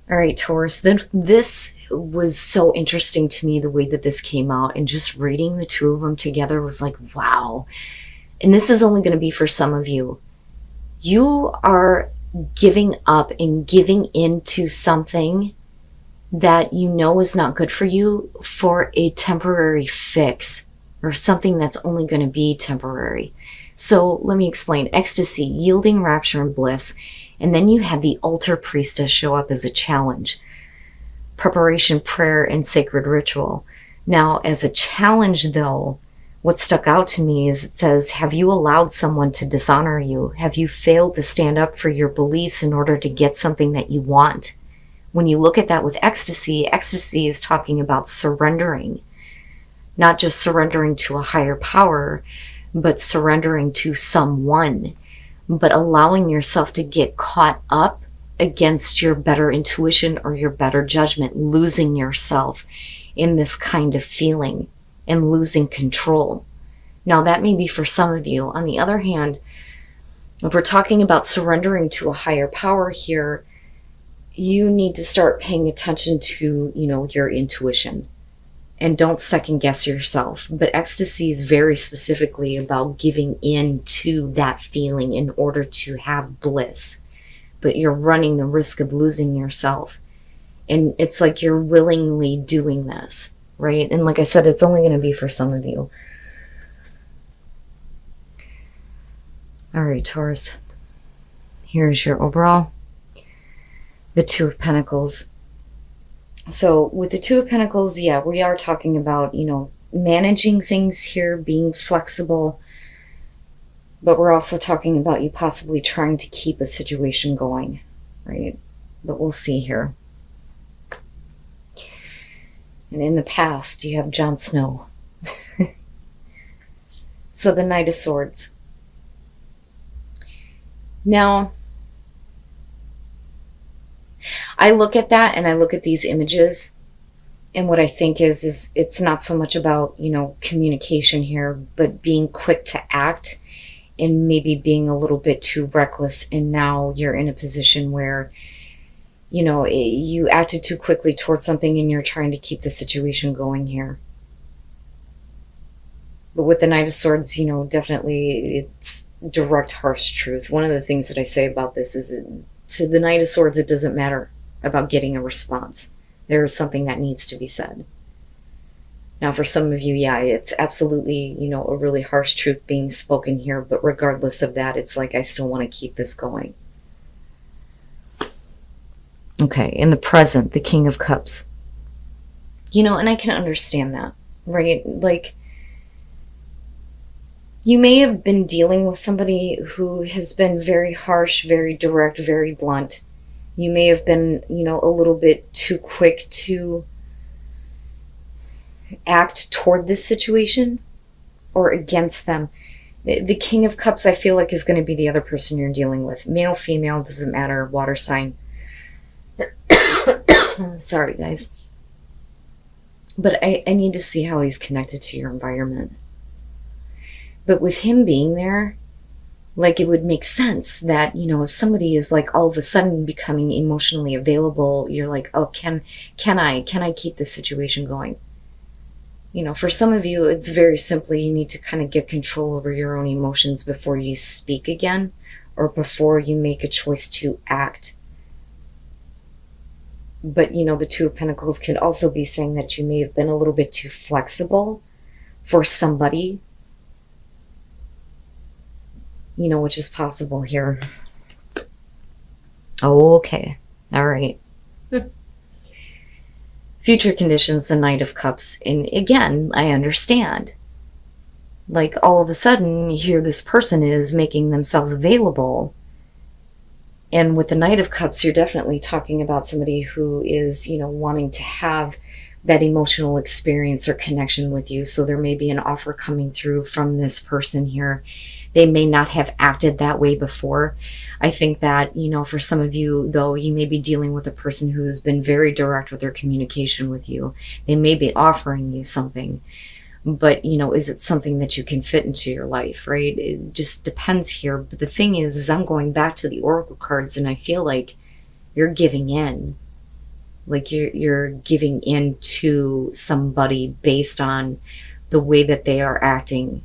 All right, Taurus, this was so interesting to me, the way that this came out, and just reading the two of them together was like, wow. And this is only going to be for some of you. You are giving up and giving into something that you know is not good for you for a temporary fix, or something that's only going to be temporary. So let me explain. Ecstasy, yielding, rapture, and bliss. And then you had the altar priestess show up as a challenge. Preparation, prayer, and sacred ritual. Now, as a challenge, though, what stuck out to me is it says, have you allowed someone to dishonor you? Have you failed to stand up for your beliefs in order to get something that you want? When you look at that with ecstasy, ecstasy is talking about surrendering. Not just surrendering to a higher power, but surrendering to someone. But allowing yourself to get caught up against your better intuition or your better judgment, losing yourself in this kind of feeling and losing control. Now, that may be for some of you. On the other hand, if we're talking about surrendering to a higher power here, you need to start paying attention to, your intuition, and don't second guess yourself. But ecstasy is very specifically about giving in to that feeling in order to have bliss. But you're running the risk of losing yourself. And it's like you're willingly doing this, right? And like I said, it's only going to be for some of you. All right, Taurus. Here's your overall. The Two of Pentacles. So with the Two of Pentacles, yeah, we are talking about, managing things here, being flexible. But we're also talking about you possibly trying to keep a situation going, right? But we'll see here. And in the past, you have Jon Snow. So the Knight of Swords. Now, I look at that and I look at these images, and what I think is it's not so much about, communication here, but being quick to act and maybe being a little bit too reckless. And now you're in a position where, you acted too quickly towards something and you're trying to keep the situation going here. But with the Knight of Swords, definitely it's direct, harsh truth. One of the things that I say about this is, to the Knight of Swords, it doesn't matter about getting a response. There is something that needs to be said. Now, for some of you, yeah, it's absolutely, a really harsh truth being spoken here. But regardless of that, it's like, I still want to keep this going. Okay, in the present, the King of Cups. And I can understand that, right? Like, you may have been dealing with somebody who has been very harsh, very direct, very blunt. You may have been, a little bit too quick to act toward this situation or against them. The King of Cups, I feel like, is going to be the other person you're dealing with. Male, female, doesn't matter, water sign. Sorry, guys. But I need to see how he's connected to your environment. But with him being there, like, it would make sense that, if somebody is like all of a sudden becoming emotionally available, you're like, oh, can I keep this situation going? For some of you, it's very simply, you need to kind of get control over your own emotions before you speak again, or before you make a choice to act. But, the Two of Pentacles could also be saying that you may have been a little bit too flexible for somebody, which is possible here. Okay. All right. Future conditions, the Knight of Cups. And again, I understand. Like, all of a sudden, here this person is making themselves available. And with the Knight of Cups, you're definitely talking about somebody who is, wanting to have that emotional experience or connection with you. So there may be an offer coming through from this person here. They may not have acted that way before. I think that, for some of you, though, you may be dealing with a person who's been very direct with their communication with you. They may be offering you something. But, is it something that you can fit into your life, right? It just depends here. But the thing is I'm going back to the Oracle cards, and I feel like you're giving in. Like you're giving in to somebody based on the way that they are acting,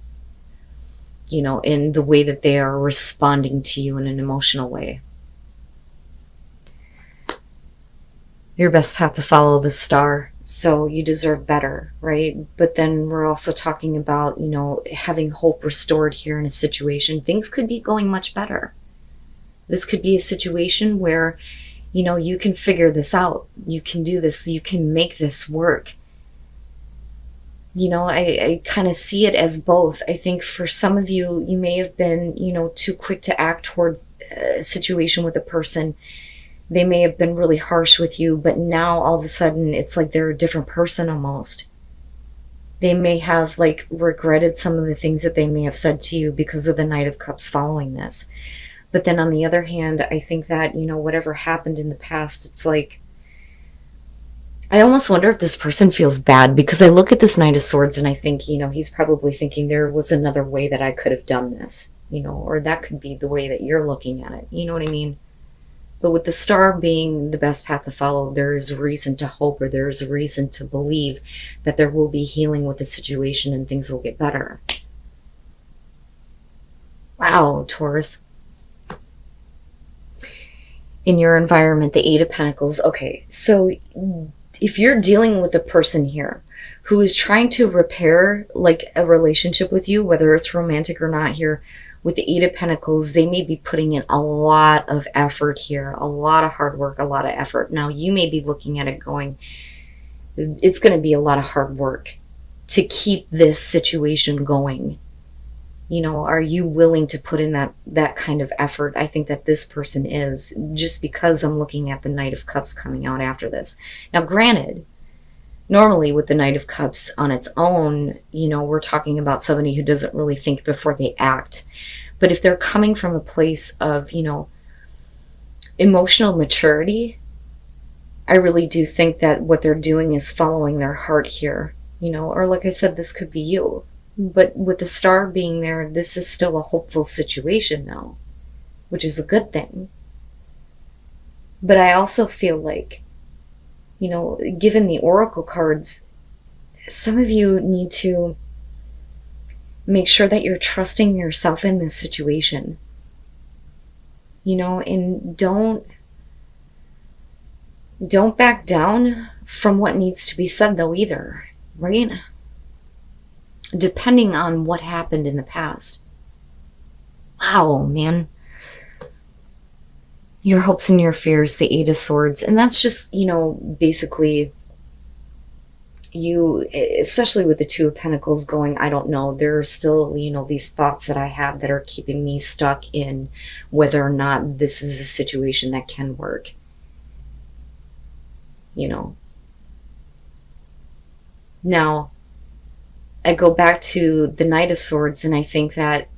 in the way that they are responding to you in an emotional way. Your best path to follow the star. So you deserve better, right? But then we're also talking about, having hope restored here in a situation. Things could be going much better. This could be a situation where, you can figure this out. You can do this. You can make this work. I kind of see it as both. I think for some of you, you may have been, too quick to act towards a situation with a person. They may have been really harsh with you, but now all of a sudden it's like they're a different person almost. They may have regretted some of the things that they may have said to you because of the Knight of Cups following this. But then on the other hand, I think that, whatever happened in the past, it's like, I almost wonder if this person feels bad, because I look at this Knight of Swords and I think, he's probably thinking there was another way that I could have done this, or that could be the way that you're looking at it. You know what I mean? But with the star being the best path to follow, there is a reason to hope, or there is a reason to believe that there will be healing with the situation and things will get better. Wow, Taurus. In your environment, the Eight of Pentacles. Okay, so if you're dealing with a person here who is trying to repair a relationship with you, whether it's romantic or not here, with the Eight of Pentacles, they may be putting in a lot of effort here, a lot of hard work, a lot of effort. Now, you may be looking at it going, it's going to be a lot of hard work to keep this situation going. Are you willing to put in that kind of effort? I think that this person is, just because I'm looking at the Knight of Cups coming out after this. Now, granted, normally with the Knight of Cups on its own, we're talking about somebody who doesn't really think before they act. But if they're coming from a place of, emotional maturity, I really do think that what they're doing is following their heart here, or like I said, this could be you. But with the star being there, this is still a hopeful situation though, which is a good thing. But I also feel like, given the oracle cards, some of you need to make sure that you're trusting yourself in this situation. And don't back down from what needs to be said though either, right? Depending on what happened in the past. Wow, man. Your hopes and your fears, the Eight of Swords. And that's just, basically you, especially with the Two of Pentacles going, I don't know, there are still, these thoughts that I have that are keeping me stuck in whether or not this is a situation that can work. Now, I go back to the Knight of Swords, and I think that,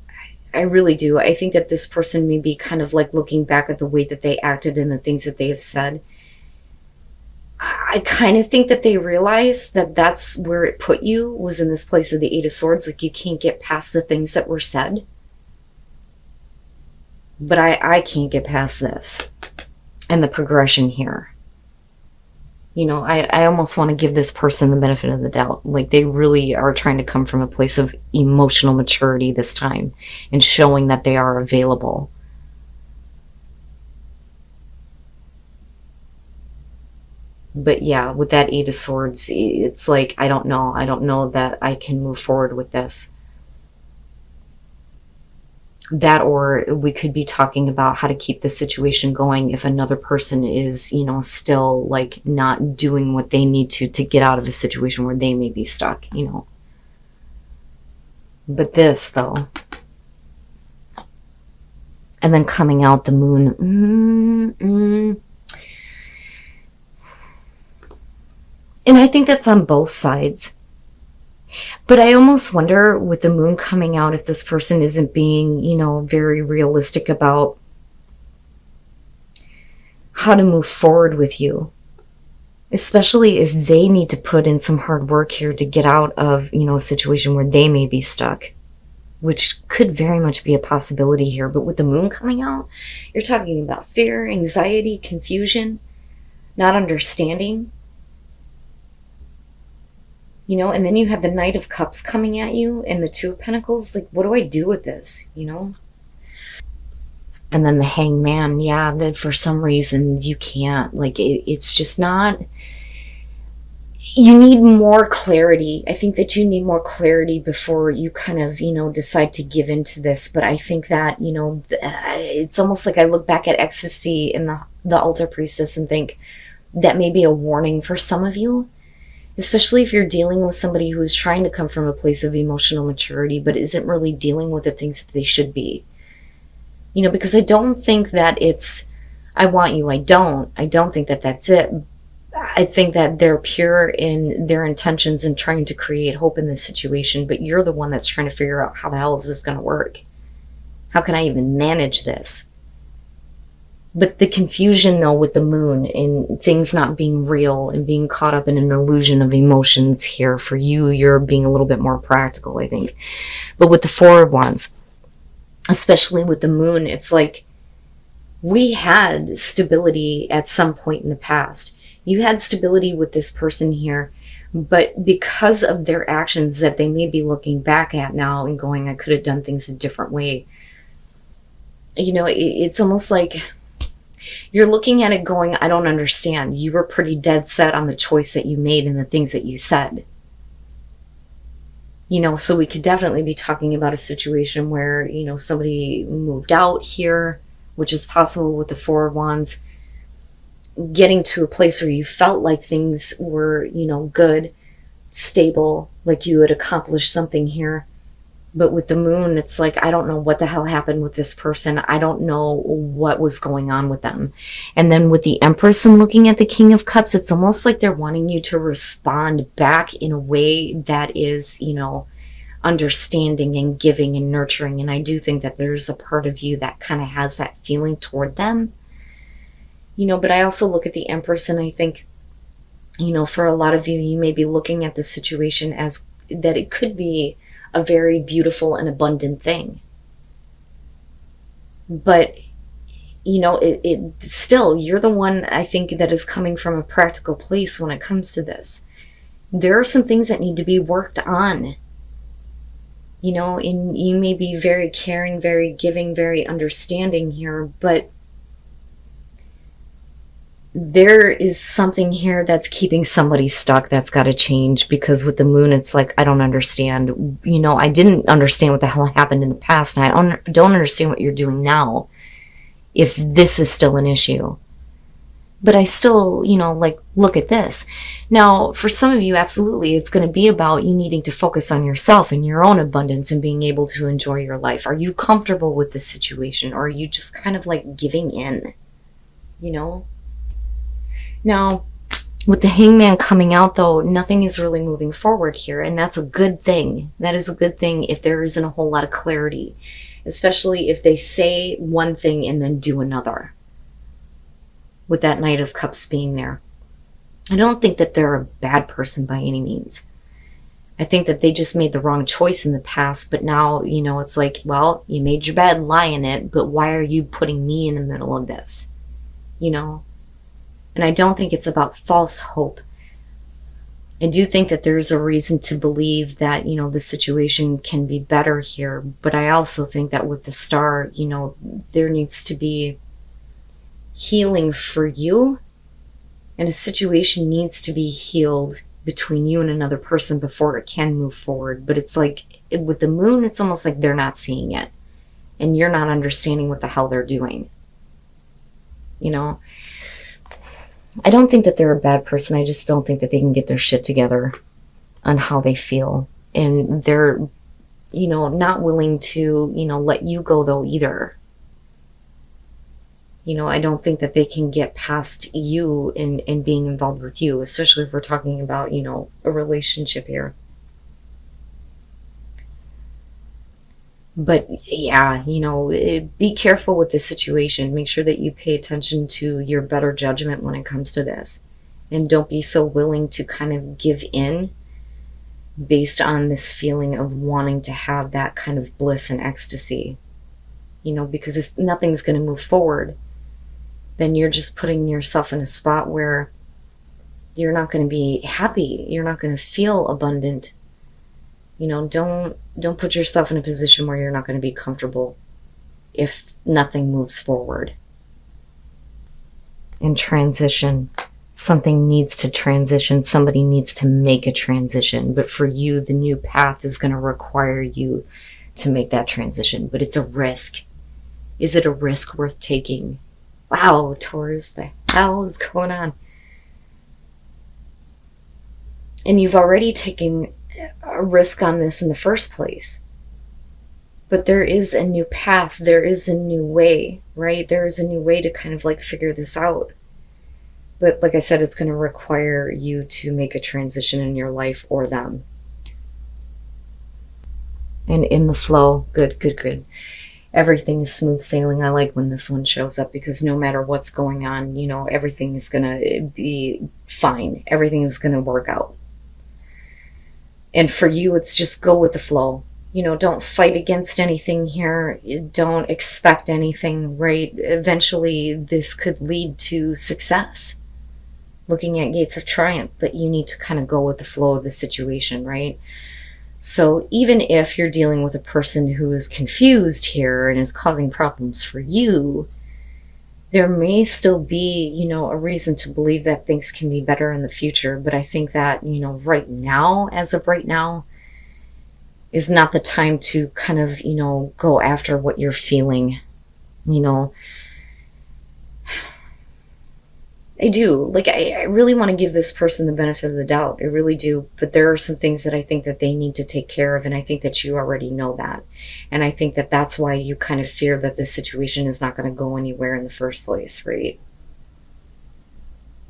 I really do, I think that this person may be kind of looking back at the way that they acted and the things that they have said. I kind of think that they realize that that's where it put you, was in this place of the Eight of Swords. You can't get past the things that were said. But I can't get past this. And the progression here. I almost want to give this person the benefit of the doubt. They really are trying to come from a place of emotional maturity this time and showing that they are available. But yeah, with that Eight of Swords, it's I don't know that I can move forward with this. That, or we could be talking about how to keep the situation going if another person is, still not doing what they need to get out of a situation where they may be stuck, But this, though, and then coming out the Moon. And I think that's on both sides. But I almost wonder, with the Moon coming out, if this person isn't being, very realistic about how to move forward with you. Especially if they need to put in some hard work here to get out of, a situation where they may be stuck. Which could very much be a possibility here. But with the Moon coming out, you're talking about fear, anxiety, confusion. not understanding, you know, and then you have the Knight of Cups coming at you and the Two of Pentacles. Like, what do I do with this, you know? And then the Hangman, yeah, that for some reason you can't, like, it's just not, you need more clarity. I think that you need more clarity before you kind of, you know, decide to give into this. But I think that, you know, it's almost like I look back at ecstasy in the Altar Priestess and think that may be a warning for some of you, especially if you're dealing with somebody who's trying to come from a place of emotional maturity but isn't really dealing with the things that they should be. You know, because I don't think that it's, I want you, I don't think that that's it. I think that they're pure in their intentions and trying to create hope in this situation, but you're the one that's trying to figure out how the hell is this going to work? How can I even manage this? But the confusion, though, with the moon and things not being real and being caught up in an illusion of emotions here, for you, you're being a little bit more practical, I think. But with the Four of Wands, especially with the moon, it's like we had stability at some point in the past. You had stability with this person here, but because of their actions that they may be looking back at now and going, I could have done things a different way. You know, it's almost like you're looking at it going, I don't understand. You were pretty dead set on the choice that you made and the things that you said. You know, so we could definitely be talking about a situation where, you know, somebody moved out here, which is possible with the Four of Wands, getting to a place where you felt like things were, you know, good, stable, like you had accomplished something here. But with the moon, it's like, I don't know what the hell happened with this person. I don't know what was going on with them. And then with the Empress and looking at the King of Cups, it's almost like they're wanting you to respond back in a way that is, you know, understanding and giving and nurturing. And I do think that there's a part of you that kind of has that feeling toward them. You know, but I also look at the Empress and I think, you know, for a lot of you, you may be looking at the situation as that it could be a very beautiful and abundant thing. But, you know, it still, you're the one, I think, that is coming from a practical place when it comes to this. There are some things that need to be worked on. You know, and you may be very caring, very giving, very understanding here, but there is something here that's keeping somebody stuck that's got to change, because with the moon, it's like, I don't understand. You know, I didn't understand what the hell happened in the past, and I don't understand what you're doing now if this is still an issue. But I still, you know, like, look at this. Now, for some of you, absolutely, it's going to be about you needing to focus on yourself and your own abundance and being able to enjoy your life. Are you comfortable with this situation, or are you just kind of like giving in, you know? Now, with the Hangman coming out, though, nothing is really moving forward here, and that's a good thing. That is a good thing if there isn't a whole lot of clarity, especially if they say one thing and then do another. With that Knight of Cups being there, I don't think that they're a bad person by any means. I think that they just made the wrong choice in the past, but now, you know, it's like, well, you made your bed, lie in it, but why are you putting me in the middle of this? You know? And I don't think it's about false hope. I do think that there's a reason to believe that, you know, the situation can be better here. But I also think that with the Star, you know, there needs to be healing for you. And a situation needs to be healed between you and another person before it can move forward. But it's like, with the moon, it's almost like they're not seeing it. And you're not understanding what the hell they're doing. You know? I don't think that they're a bad person. I just don't think that they can get their shit together on how they feel. And they're, you know, not willing to, you know, let you go, though, either. You know, I don't think that they can get past you and being involved with you, especially if we're talking about, you know, a relationship here. But yeah, you know, be careful with this situation. Make sure that you pay attention to your better judgment when it comes to this. And don't be so willing to kind of give in based on this feeling of wanting to have that kind of bliss and ecstasy. You know, because if nothing's going to move forward, then you're just putting yourself in a spot where you're not going to be happy. You're not going to feel abundant. You know, don't put yourself in a position where you're not going to be comfortable if nothing moves forward. In transition, something needs to transition. Somebody needs to make a transition. But for you, the new path is going to require you to make that transition. But it's a risk. Is it a risk worth taking? Wow, Taurus, the hell is going on? And you've already taken a risk on this in the first place. But there is a new path. There is a new way, right? There is a new way to kind of like figure this out. But like I said, it's going to require you to make a transition in your life or them. And in the flow, good, good, good. Everything is smooth sailing. I like when this one shows up because no matter what's going on, you know, everything is going to be fine. Everything is going to work out. And for you, it's just go with the flow. You know, don't fight against anything here. Don't expect anything, right? Eventually, this could lead to success. Looking at gates of triumph, but you need to kind of go with the flow of the situation, right? So even if you're dealing with a person who is confused here and is causing problems for you, there may still be, you know, a reason to believe that things can be better in the future. But I think that, you know, right now, as of right now, is not the time to kind of, you know, go after what you're feeling, you know. I do. Like, I really want to give this person the benefit of the doubt. I really do. But there are some things that I think that they need to take care of. And I think that you already know that. And I think that that's why you kind of fear that this situation is not going to go anywhere in the first place, right?